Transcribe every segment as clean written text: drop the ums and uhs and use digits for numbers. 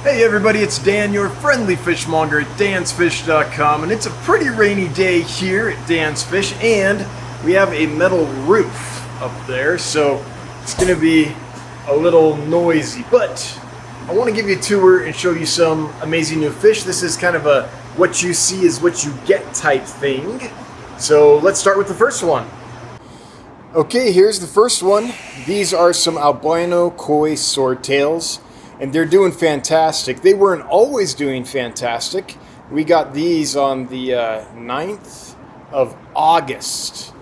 Hey everybody, it's Dan, your friendly fishmonger at dansfish.com, and it's a pretty rainy day here at Dan's Fish, and we have a metal roof up there, so it's going to be a little noisy, but I want to give you a tour and show you some amazing new fish. This is kind of a what you see is what you get type thing, so let's start with the first one. Okay, here's the first one. These are some albino koi swordtails, and they're doing fantastic. They weren't always doing fantastic. We got these on the 9th of August,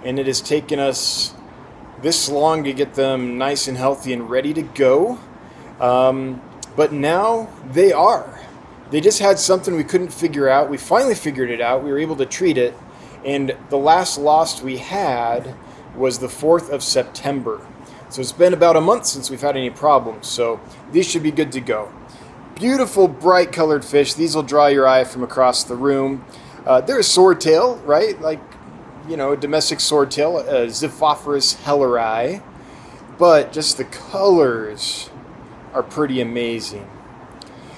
and it has taken us this long to get them nice and healthy and ready to go. But now they are. They just had something we couldn't figure out. We finally figured it out. We were able to treat it, and the last lost we had was the 4th of September. So it's been about a month since we've had any problems, so these should be good to go. Beautiful, bright colored fish. These will draw your eye from across the room. They're a swordtail, right? Like, you know, a domestic swordtail, a Xiphophorus helleri. But just the colors are pretty amazing.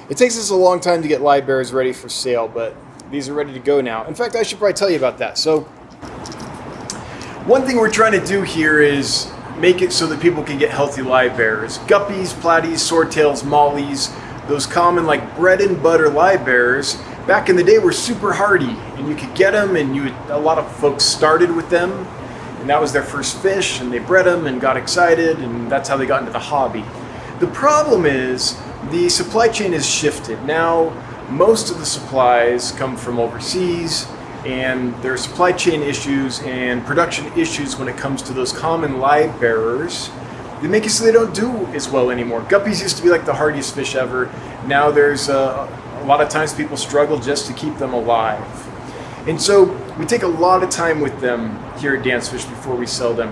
It takes us a long time to get live bears ready for sale, but these are ready to go now. In fact, I should probably tell you about that. So, one thing we're trying to do here is make it so that people can get healthy live bears. Guppies, platies, swordtails, mollies, those common like bread and butter live bears, back in the day were super hardy, and you could get them, and a lot of folks started with them, and that was their first fish, and they bred them and got excited, and that's how they got into the hobby. The problem is the supply chain has shifted. Now most of the supplies come from overseas, and there are supply chain issues and production issues when it comes to those common live bearers. They make it so they don't do as well anymore. Guppies used to be like the hardiest fish ever. Now there's a lot of times people struggle just to keep them alive. And so we take a lot of time with them here at Dan's Fish before we sell them.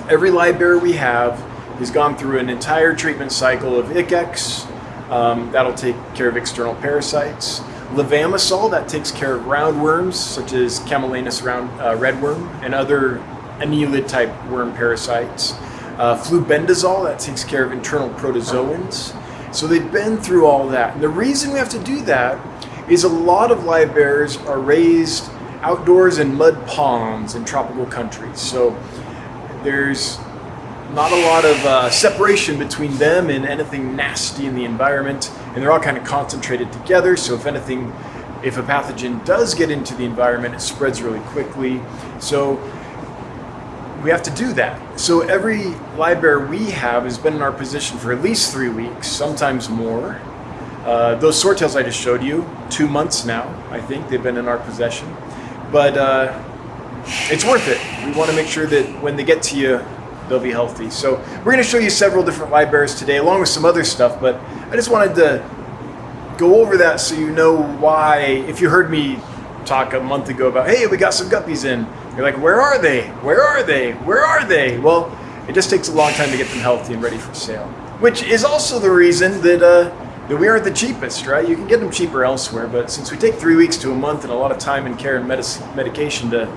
Every live bearer we have has gone through an entire treatment cycle of ICEX. That'll take care of external parasites. Levamisol, that takes care of roundworms such as Camellinus redworm and other annelid type worm parasites. Flubendazole, that takes care of internal protozoans. So they've been through all that. And the reason we have to do that is a lot of live bears are raised outdoors in mud ponds in tropical countries. So there's not a lot of separation between them and anything nasty in the environment, and they're all kind of concentrated together, so if a pathogen does get into the environment, it spreads really quickly. So we have to do that. So every live bear we have has been in our position for at least 3 weeks, sometimes more. Those swordtails I just showed you, 2 months now, I think they've been in our possession. But it's worth it. We want to make sure that when they get to you, they'll be healthy. So we're going to show you several different live bears today, along with some other stuff, but I just wanted to go over that so you know why. If you heard me talk a month ago about, hey, we got some guppies in, you're like, where are they? Where are they? Where are they? Well, it just takes a long time to get them healthy and ready for sale, which is also the reason that we aren't the cheapest, right? You can get them cheaper elsewhere, but since we take 3 weeks to a month and a lot of time and care and medication to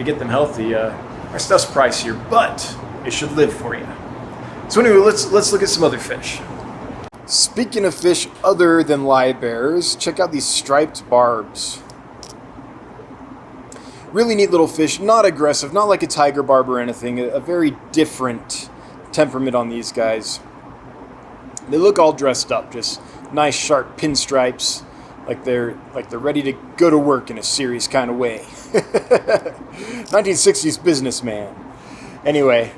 get them healthy, our stuff's pricier, but it should live for you. So anyway, let's look at some other fish. Speaking of fish other than live bears, check out these striped barbs. Really neat little fish, not aggressive, not like a tiger barb or anything, a very different temperament on these guys. They look all dressed up, just nice sharp pinstripes, like they're ready to go to work in a serious kind of way. 1960s businessman. Anyway,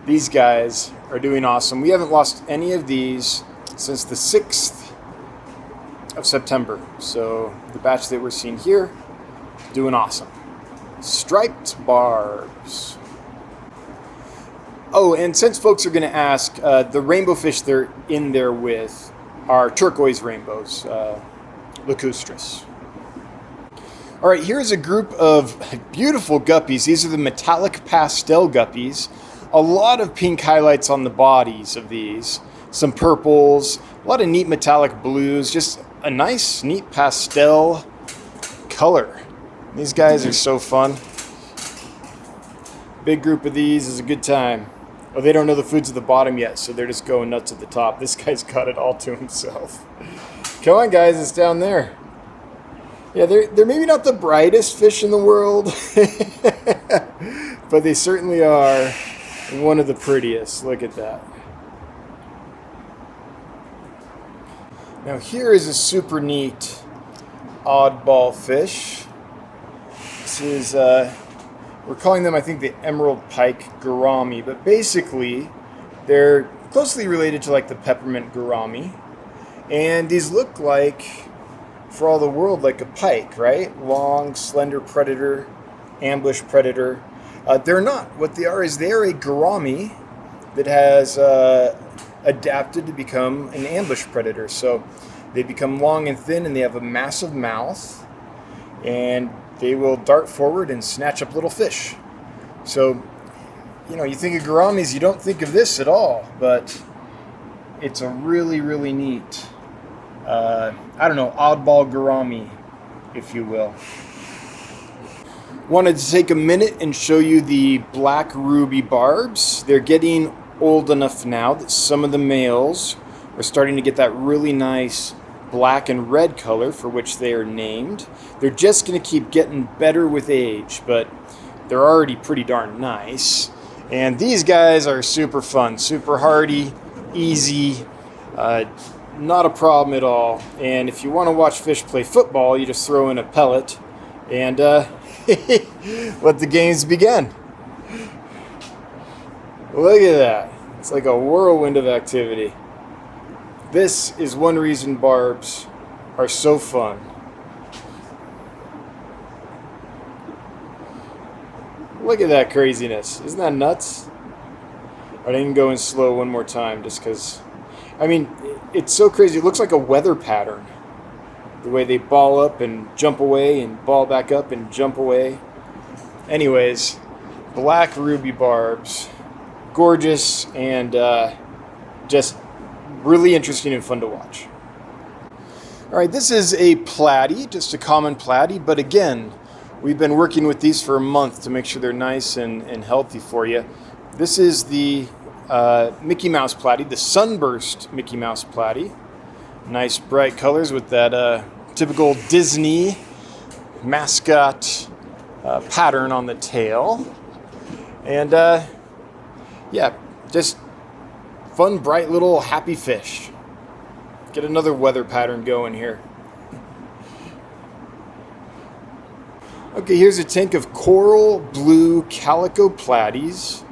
these guys are doing awesome. We haven't lost any of these since the 6th of September. So the batch that we're seeing here, doing awesome. Striped barbs. Oh, and since folks are going to ask, the rainbow fish they're in there with are turquoise rainbows, lacustris. All right, here's a group of beautiful guppies. These are the metallic pastel guppies. A lot of pink highlights on the bodies of these. Some purples, a lot of neat metallic blues, just a nice, neat pastel color. These guys are so fun. Big group of these is a good time. Oh, they don't know the food's at the bottom yet, so they're just going nuts at the top. This guy's got it all to himself. Come on, guys, it's down there. Yeah, they're maybe not the brightest fish in the world, but they certainly are one of the prettiest. Look at that. Now here is a super neat oddball fish. This is, we're calling them, I think, the emerald pike gourami, but basically they're closely related to like the peppermint gourami. And these look like, for all the world, like a pike, right? Long, slender predator, ambush predator. They're not. What they are is they're a gourami that has adapted to become an ambush predator. So they become long and thin, and they have a massive mouth, and they will dart forward and snatch up little fish. So, you know, you think of gouramis, you don't think of this at all, but it's a really, really neat, I don't know, oddball gourami, if you will. Wanted to take a minute and show you the black ruby barbs. They're getting old enough now that some of the males are starting to get that really nice black and red color for which they are named. They're just going to keep getting better with age, but they're already pretty darn nice. And these guys are super fun, super hardy, easy, not a problem at all. And if you want to watch fish play football, you just throw in a pellet and let the games begin. Look at that. It's like a whirlwind of activity. This is one reason barbs are so fun. Look at that craziness. Isn't that nuts? I didn't go in slow one more time just because, I mean, it's so crazy. It looks like a weather pattern. The way they ball up and jump away and ball back up and jump away. Anyways, black ruby barbs. Gorgeous and just really interesting and fun to watch. All right, this is a platy, just a common platy, but again, we've been working with these for a month to make sure they're nice and healthy for you. This is the Mickey Mouse platy, the sunburst Mickey Mouse platy. Nice bright colors with that typical Disney mascot pattern on the tail. And yeah, just fun, bright little happy fish. Get another weather pattern going here. Okay, here's a tank of coral blue calico platies.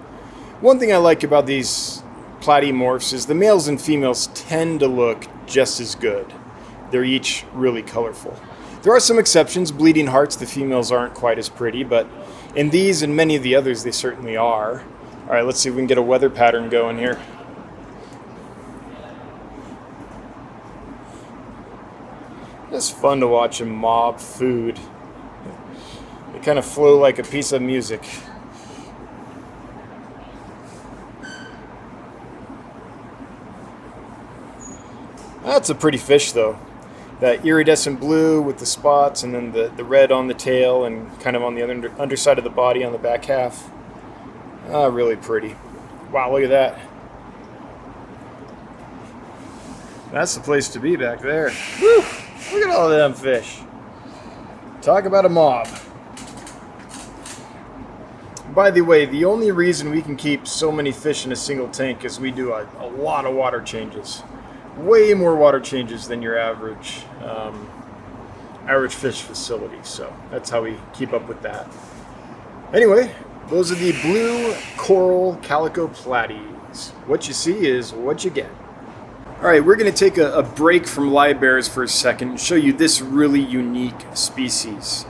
One thing I like about these platymorphs is the males and females tend to look just as good. They're each really colorful. There are some exceptions. Bleeding hearts, the females aren't quite as pretty, but in these and many of the others, they certainly are. All right, let's see if we can get a weather pattern going here. It's fun to watch them mob food. They kind of flow like a piece of music. That's a pretty fish, though. That iridescent blue with the spots and then the red on the tail and kind of on the other underside of the body on the back half. Really pretty. Wow, look at that. That's the place to be back there. Woo! Look at all them fish. Talk about a mob. By the way, the only reason we can keep so many fish in a single tank is we do a lot of water changes. Way more water changes than your average fish facility. So that's how we keep up with that. Anyway, those are the blue coral calico platies. What you see is what you get. All right, we're going to take a break from live bears for a second and show you this really unique species.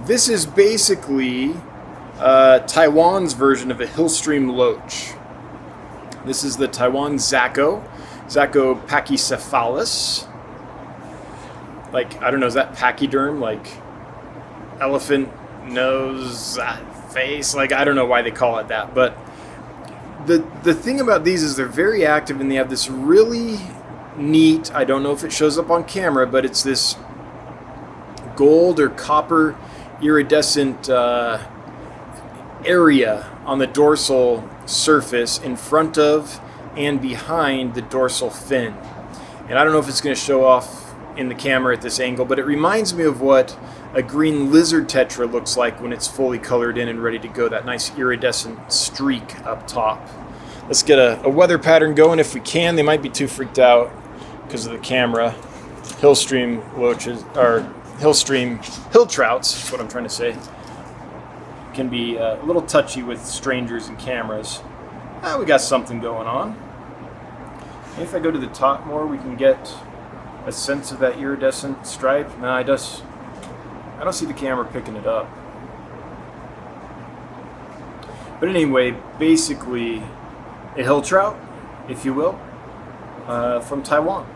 This is basically Taiwan's version of a Hillstream loach. This is the Taiwan Zacco pachycephalus. Like, I don't know, is that pachyderm? Like elephant nose, face? Like, I don't know why they call it that. But the thing about these is they're very active and they have this really neat, I don't know if it shows up on camera, but it's this gold or copper iridescent area on the dorsal surface in front of and behind the dorsal fin. And I don't know if it's going to show off in the camera at this angle, but it reminds me of what a green lizard tetra looks like when it's fully colored in and ready to go, that nice iridescent streak up top. Let's get a weather pattern going if we can. They might be too freaked out because of the camera. Hillstream loaches, or Hillstream hill trouts, that's what I'm trying to say, can be a little touchy with strangers and cameras. We got something going on. Maybe if I go to the top more, we can get a sense of that iridescent stripe. No, I don't see the camera picking it up. But anyway, basically a hill trout, if you will, from Taiwan.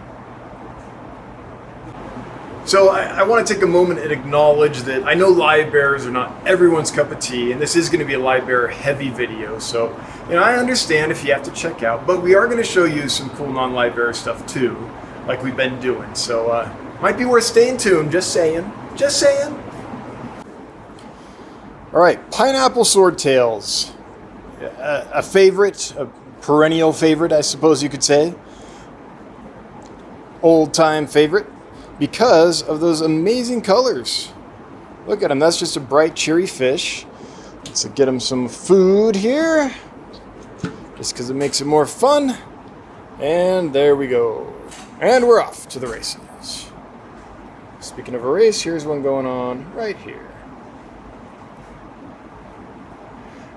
So I want to take a moment and acknowledge that I know live bearers are not everyone's cup of tea, and this is going to be a live bearer heavy video. So, I understand if you have to check out, but we are going to show you some cool non-live bearer stuff too, like we've been doing. So, might be worth staying tuned. Just saying. Just saying. All right, pineapple swordtails, a favorite, a perennial favorite, I suppose you could say. Old-time favorite. Because of those amazing colors. Look at him, that's just a bright, cheery fish. Let's get him some food here, just because it makes it more fun. And there we go. And we're off to the races. Speaking of a race, here's one going on right here.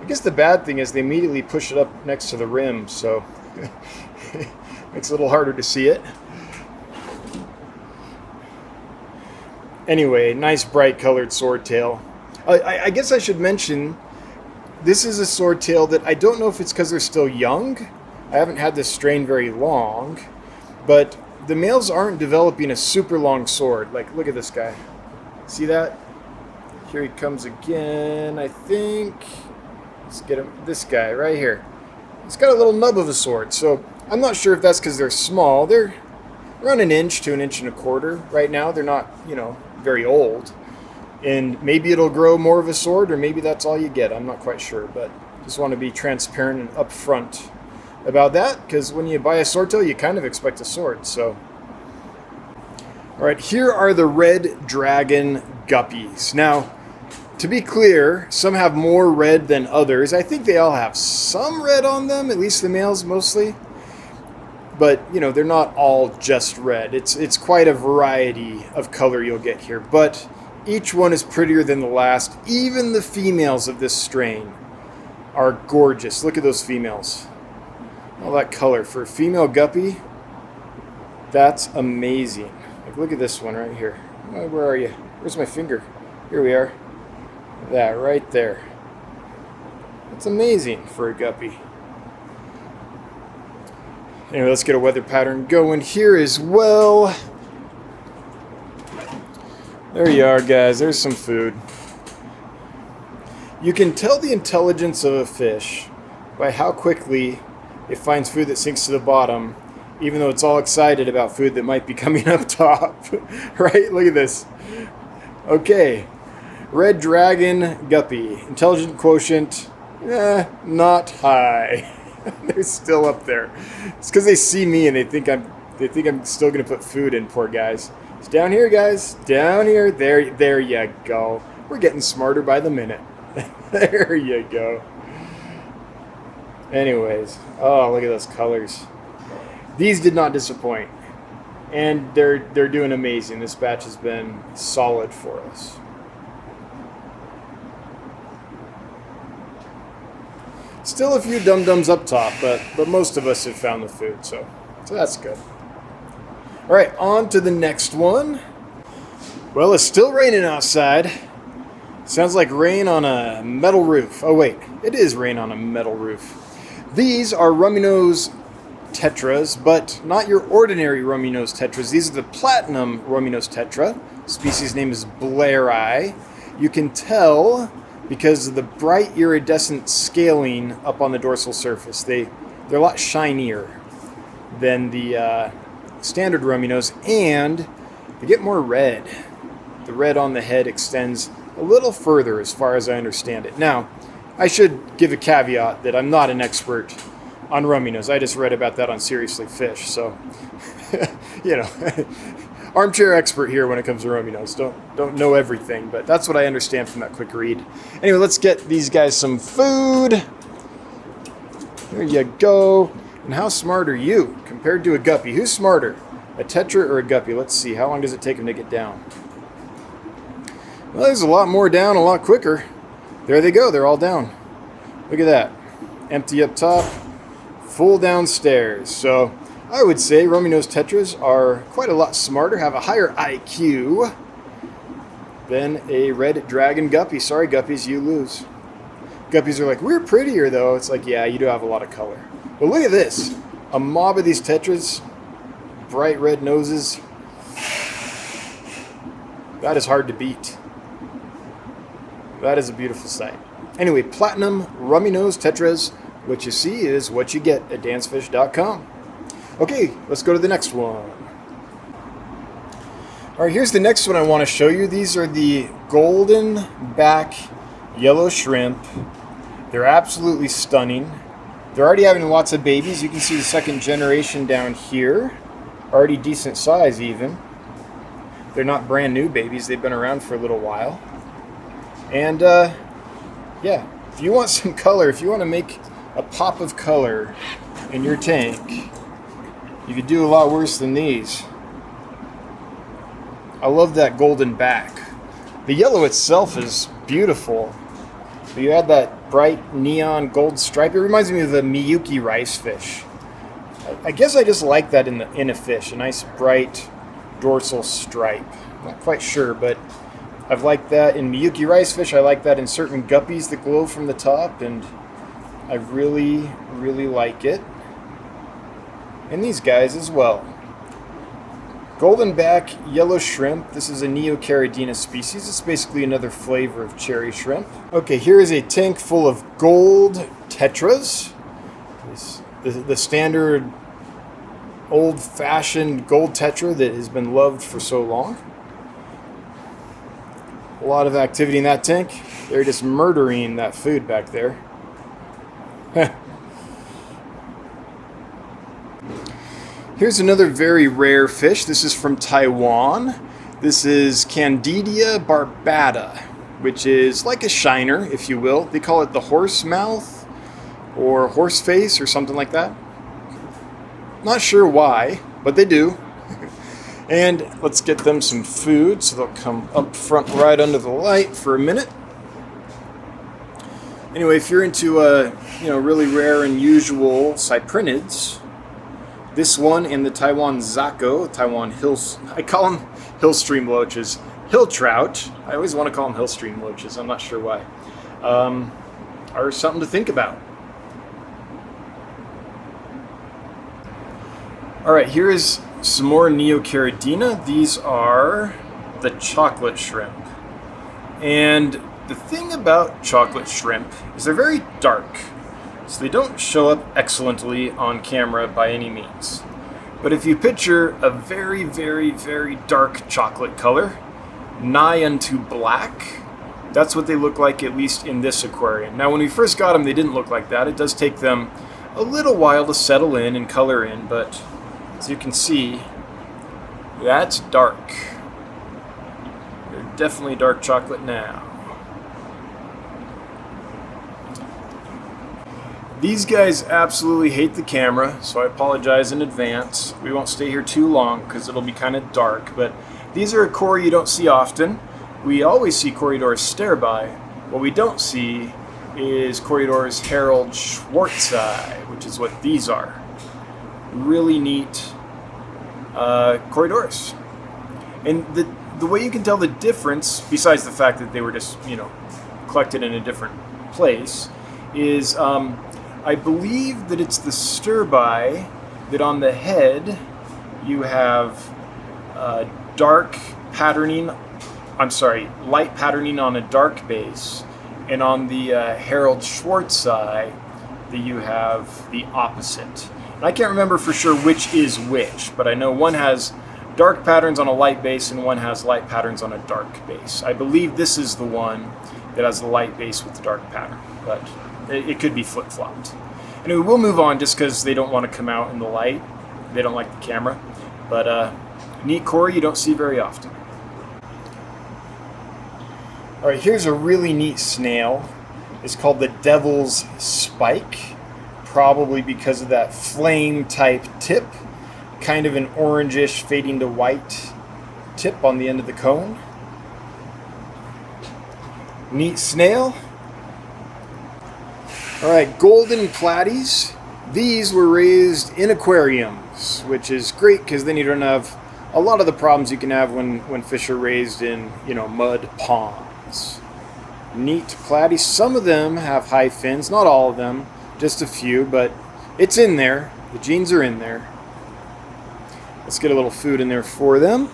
I guess the bad thing is they immediately push it up next to the rim, so it's a little harder to see it. Anyway, nice bright colored swordtail. I guess I should mention, this is a swordtail that I don't know if it's because they're still young. I haven't had this strain very long, but the males aren't developing a super long sword. Like, look at this guy. See that? Here he comes again, I think. Let's get him, this guy right here. He's got a little nub of a sword, so I'm not sure if that's because they're small. They're around 1 inch to 1.25 inches right now. They're not, very old, and maybe it'll grow more of a sword, or maybe that's all you get. I'm not quite sure, but just want to be transparent and upfront about that, because when you buy a swordtail, you kind of expect a sword. So, all right, here are the red dragon guppies. Now, to be clear, some have more red than others. I think they all have some red on them, at least the males mostly. But, they're not all just red. It's quite a variety of color you'll get here. But each one is prettier than the last. Even the females of this strain are gorgeous. Look at those females. All that color. For a female guppy, that's amazing. Like, look at this one right here. Where are you? Where's my finger? Here we are. That right there. That's amazing for a guppy. Anyway, let's get a weather pattern going here as well. There you are, guys. There's some food. You can tell the intelligence of a fish by how quickly it finds food that sinks to the bottom, even though it's all excited about food that might be coming up top. Right? Look at this. Okay. Red dragon guppy. Intelligence quotient, not high. They're still up there. It's because they see me and they think I'm still gonna put food in. Poor guys. It's down here, guys. Down here. There you go. We're getting smarter by the minute. There you go. Anyways, oh, look at those colors. These did not disappoint, and they're doing amazing. This batch has been solid for us. Still a few dum-dums up top, but most of us have found the food, so that's good. All right, on to the next one. Well, it's still raining outside. Sounds like rain on a metal roof. Oh wait, it is rain on a metal roof. These are Rummy Nose Tetras, but not your ordinary Rummy Nose Tetras. These are the Platinum Rummy Nose Tetra. Species name is Blairi. You can tell because of the bright iridescent scaling up on the dorsal surface. They're a lot shinier than the standard Rummy Nose, and they get more red. The red on the head extends a little further as far as I understand it. Now, I should give a caveat that I'm not an expert on rummy nose. I just read about that on Seriously Fish, so you know, armchair expert here when it comes to rummy nose. Don't know everything, but that's what I understand from that quick read. Anyway, let's get these guys some food. There you go. And how smart are you compared to a guppy? Who's smarter, a tetra or a guppy? Let's see. How long does it take them to get down? Well, there's a lot more down, a lot quicker. There they go. They're all down. Look at that. Empty up top, full downstairs. So I would say rummy nose tetras are quite a lot smarter, have a higher IQ than a red dragon guppy. Sorry, guppies, you lose. Guppies are like, we're prettier though. It's like, yeah, you do have a lot of color. But look at this. A mob of these tetras, bright red noses. That is hard to beat. That is a beautiful sight. Anyway, platinum rummy nose tetras. What you see is what you get at dansfish.com. Okay, let's go to the next one. All right, here's the next one I want to show you. These are the golden back yellow shrimp. They're absolutely stunning. They're already having lots of babies. You can see the second generation down here. Already decent size even. They're not brand new babies. They've been around for a little while. And yeah, if you want some color, if you want to make a pop of color in your tank, you could do a lot worse than these. I love that golden back. The yellow itself is beautiful. But you add that bright neon gold stripe. It reminds me of the Miyuki rice fish. I guess I just like that in a fish, a nice bright dorsal stripe. Not quite sure, but I've liked that in Miyuki rice fish. I like that in certain guppies that glow from the top, and I really, really like it. And these guys as well. Golden back yellow shrimp. This is a Neocaridina species. It's basically another flavor of cherry shrimp. Okay, here is a tank full of gold tetras. The standard old-fashioned gold tetra that has been loved for so long. A lot of activity in that tank. They're just murdering that food back there. Here's another very rare fish. This is from Taiwan. This is Candidia barbata, which is like a shiner, if you will. They call it the horse mouth or horse face or something like that. Not sure why, but they do. And let's get them some food, so they'll come up front right under the light for a minute. Anyway, if you're into really rare and unusual cyprinids, this one and the Taiwan Zako, I call them Hillstream loaches, hill trout. I always want to call them Hillstream loaches. I'm not sure why. Are something to think about. All right, here is some more Neocaridina. These are the chocolate shrimp. And the thing about chocolate shrimp is they're very dark. So they don't show up excellently on camera by any means. But if you picture a very, very, very dark chocolate color, nigh unto black, that's what they look like, at least in this aquarium. Now, when we first got them, they didn't look like that. It does take them a little while to settle in and color in, but as you can see, that's dark. They're definitely dark chocolate now. These guys absolutely hate the camera, so I apologize in advance. We won't stay here too long because it'll be kind of dark, but these are a cory you don't see often. We always see corridors stare by. What we don't see is corridors Herald Schwartzi, which is what these are. Really neat corridors. And the way you can tell the difference, besides the fact that they were just, collected in a different place, is I believe that it's the stir-by that on the head you have light patterning on a dark base, and on the Herald Schwartzi that you have the opposite. And I can't remember for sure which is which, but I know one has dark patterns on a light base and one has light patterns on a dark base. I believe this is the one that has the light base with the dark pattern, but it could be flip-flopped. Anyway, we'll move on just because they don't want to come out in the light. They don't like the camera. But neat cory you don't see very often. Alright, here's a really neat snail. It's called the Devil's Spike, probably because of that flame type tip. Kind of an orangish fading to white tip on the end of the cone. Neat snail. Alright, golden platies. These were raised in aquariums, which is great because then you don't have a lot of the problems you can have when fish are raised in, mud ponds. Neat platies. Some of them have high fins, not all of them, just a few, but it's in there. The genes are in there. Let's get a little food in there for them.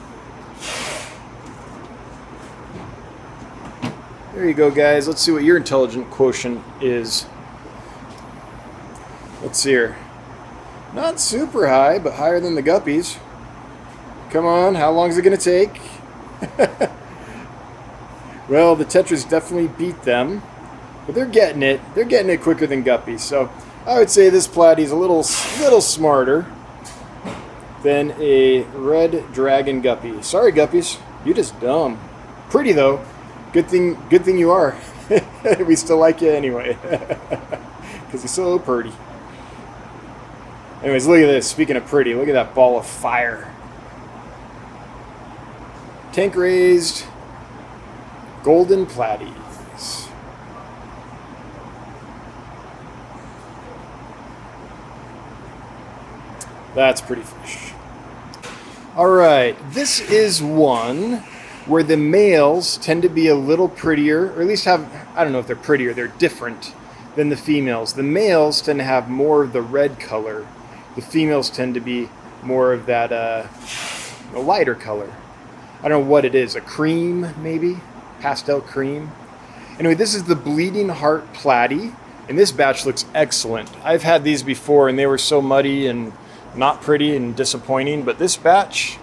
There you go, guys. Let's see what your intelligence quotient is. Let's see here. Not super high, but higher than the guppies. Come on, how long is it going to take? Well, the Tetras definitely beat them, but they're getting it. They're getting it quicker than guppies. So I would say this platy's a little smarter than a red dragon guppy. Sorry, guppies, you're just dumb. Pretty though. Good thing you are. We still like you anyway, because you're so pretty. Anyways, look at this. Speaking of pretty, look at that ball of fire. Tank raised golden platies. That's pretty fish. Alright, this is one where the males tend to be a little prettier, or at least have, I don't know if they're prettier, they're different than the females. The males tend to have more of the red color. The females tend to be more of that a lighter color. I don't know what it is, a cream maybe? Pastel cream. Anyway, this is the Bleeding Heart Platy, and this batch looks excellent. I've had these before and they were so muddy and not pretty and disappointing, but this batch,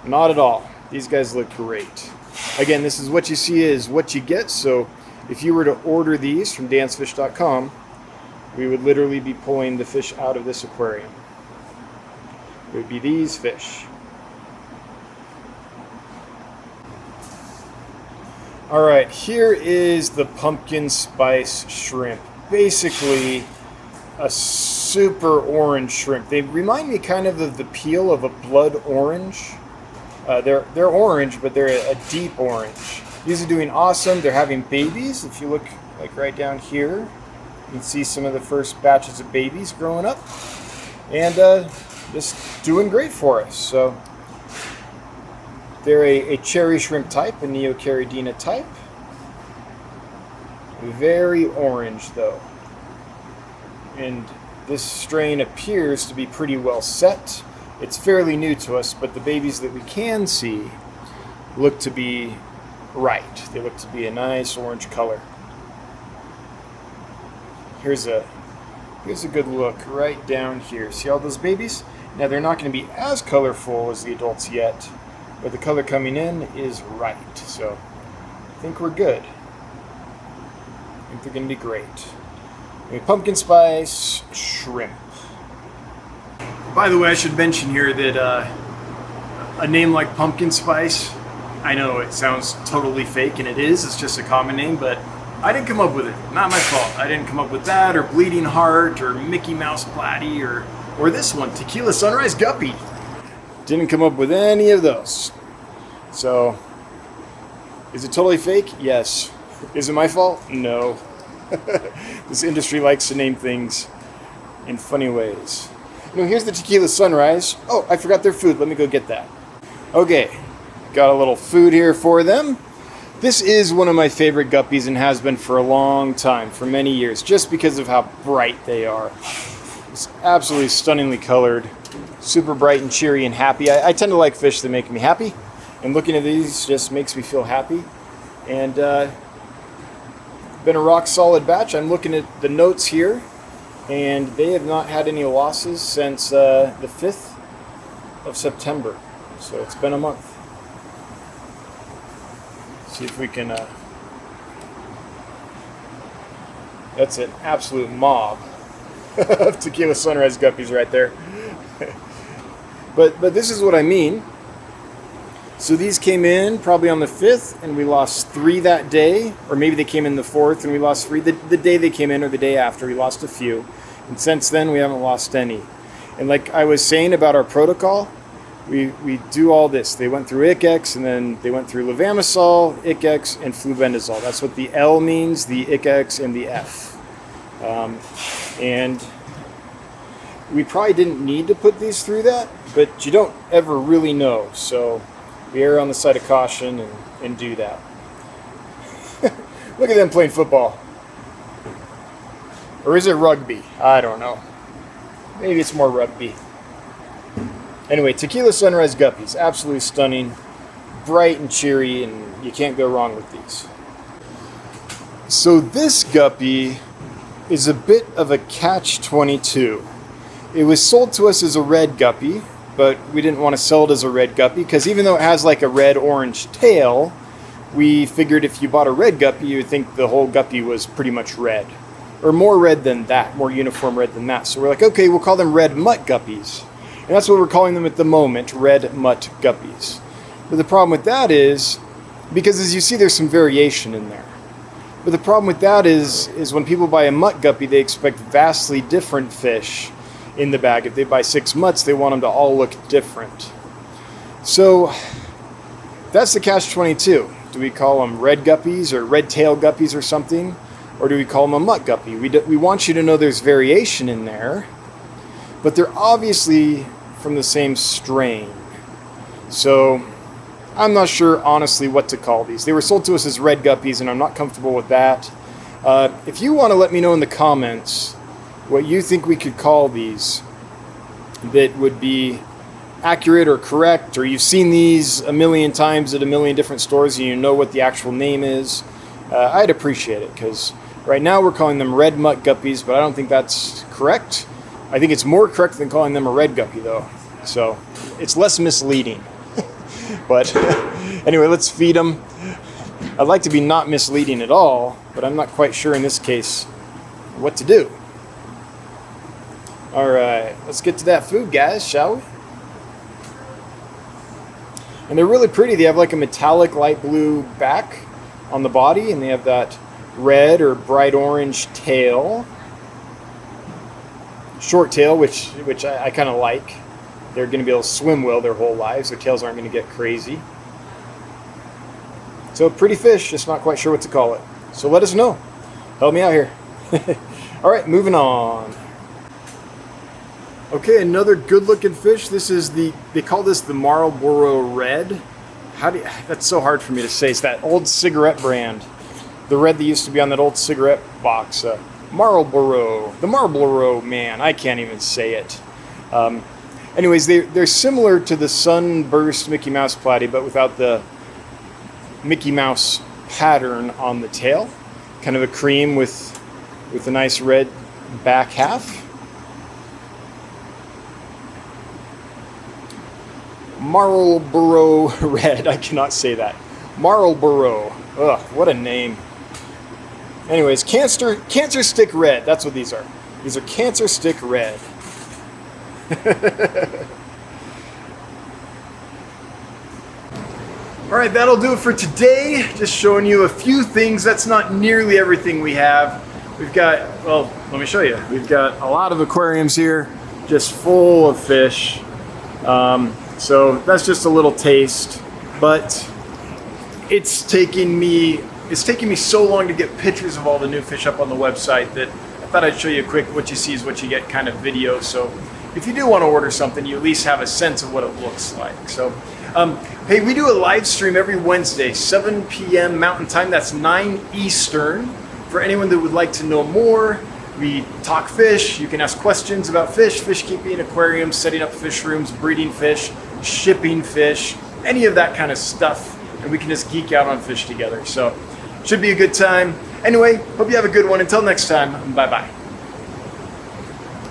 not at all. These guys look great. Again, this is what you see is what you get, so if you were to order these from dansfish.com, we would literally be pulling the fish out of this aquarium. It would be these fish. Alright, here is the pumpkin spice shrimp. Basically, a super orange shrimp. They remind me kind of the peel of a blood orange. They're orange, but they're a deep orange. These are doing awesome. They're having babies. If you look like right down here, you can see some of the first batches of babies growing up. And just doing great for us. So they're a cherry shrimp type, a Neocaridina type. Very orange though. And this strain appears to be pretty well set. It's fairly new to us, but the babies that we can see look to be right. They look to be a nice orange color. Here's a good look right down here. See all those babies? Now they're not going to be as colorful as the adults yet, but the color coming in is right. So I think we're good. I think they're going to be great. Pumpkin spice shrimp. By the way, I should mention here that a name like pumpkin spice, I know it sounds totally fake, and it is. It's just a common name, but I didn't come up with it. Not my fault. I didn't come up with that, or Bleeding Heart, or Mickey Mouse Platy, or this one, Tequila Sunrise Guppy. Didn't come up with any of those. So, is it totally fake? Yes. Is it my fault? No. This industry likes to name things in funny ways. Here's the Tequila Sunrise. Oh, I forgot their food. Let me go get that. Okay, got a little food here for them. This is one of my favorite guppies and has been for a long time, for many years, just because of how bright they are. It's absolutely stunningly colored, super bright and cheery and happy. I tend to like fish that make me happy, and looking at these just makes me feel happy. And been a rock solid batch. I'm looking at the notes here, and they have not had any losses since the 5th of September. So it's been a month. See if we can That's an absolute mob of tequila sunrise guppies right there. But this is what I mean. So these came in probably on the 5th, and we lost 3 that day, or maybe they came in the 4th and we lost 3. The day they came in or the day after, we lost a few. And since then, we haven't lost any. And like I was saying about our protocol, we do all this. They went through ICX, and then they went through levamisole, ICX, and flubendazole. That's what the L means, the ICX, and the F. And we probably didn't need to put these through that, but you don't ever really know. So we err on the side of caution and do that. Look at them playing football. Or is it rugby? I don't know. Maybe it's more rugby. Anyway, tequila sunrise guppies. Absolutely stunning. Bright and cheery, and you can't go wrong with these. So this guppy is a bit of a catch-22. It was sold to us as a red guppy, but we didn't want to sell it as a red guppy because even though it has like a red-orange tail, we figured if you bought a red guppy, you would think the whole guppy was pretty much red. Or more red than that, more uniform red than that. So we're like, okay, we'll call them red mutt guppies. And that's what we're calling them at the moment, red mutt guppies. But the problem with that is, because as you see, there's some variation in there. But the problem with that is when people buy a mutt guppy, they expect vastly different fish in the bag. If they buy 6 mutts, they want them to all look different. So that's the catch-22. Do we call them red guppies or red tail guppies or something? Or do we call them a mutt guppy? We want you to know there's variation in there, but they're obviously from the same strain. So I'm not sure, honestly, what to call these. They were sold to us as red guppies, and I'm not comfortable with that. If you want to let me know in the comments what you think we could call these that would be accurate or correct, or you've seen these a million times at a million different stores and you know what the actual name is, I'd appreciate it, because right now we're calling them red mutt guppies, but I don't think that's correct. I think it's more correct than calling them a red guppy, though. So it's less misleading. But anyway, let's feed them. I'd like to be not misleading at all, but I'm not quite sure in this case what to do. All right, let's get to that food, guys, shall we? And they're really pretty. They have like a metallic light blue back on the body, and they have that red or bright orange tail. Short tail, which I kind of like. They're going to be able to swim well their whole lives. Their tails aren't going to get crazy. So pretty fish, just not quite sure what to call it. So let us know. Help me out here. All right, moving on. Okay, another good-looking fish. This is they call this the Marlboro Red. That's so hard for me to say. It's that old cigarette brand. The red that used to be on that old cigarette box. Marlboro. The Marlboro Man. I can't even say it. Anyways, they're similar to the Sunburst Mickey Mouse Platy, but without the Mickey Mouse pattern on the tail. Kind of a cream with a nice red back half. Marlboro Red. I cannot say that. Marlboro. Ugh, what a name. Anyways, Cancer Stick Red. That's what these are. These are Cancer Stick Red. Alright, that'll do it for today. Just showing you a few things. That's not nearly everything we have. We've got, well, let me show you. We've got a lot of aquariums here, just full of fish. So that's just a little taste, but it's taking me so long to get pictures of all the new fish up on the website that I thought I'd show you a quick what you see is what you get kind of video. So if you do want to order something, you at least have a sense of what it looks like. So hey, we do a live stream every Wednesday, 7 p.m. Mountain Time. That's 9 Eastern. For anyone that would like to know more, we talk fish. You can ask questions about fish, fish keeping, aquariums, setting up fish rooms, breeding fish, shipping fish, any of that kind of stuff. And we can just geek out on fish together. So should be a good time. Anyway, hope you have a good one. Until next time, bye-bye.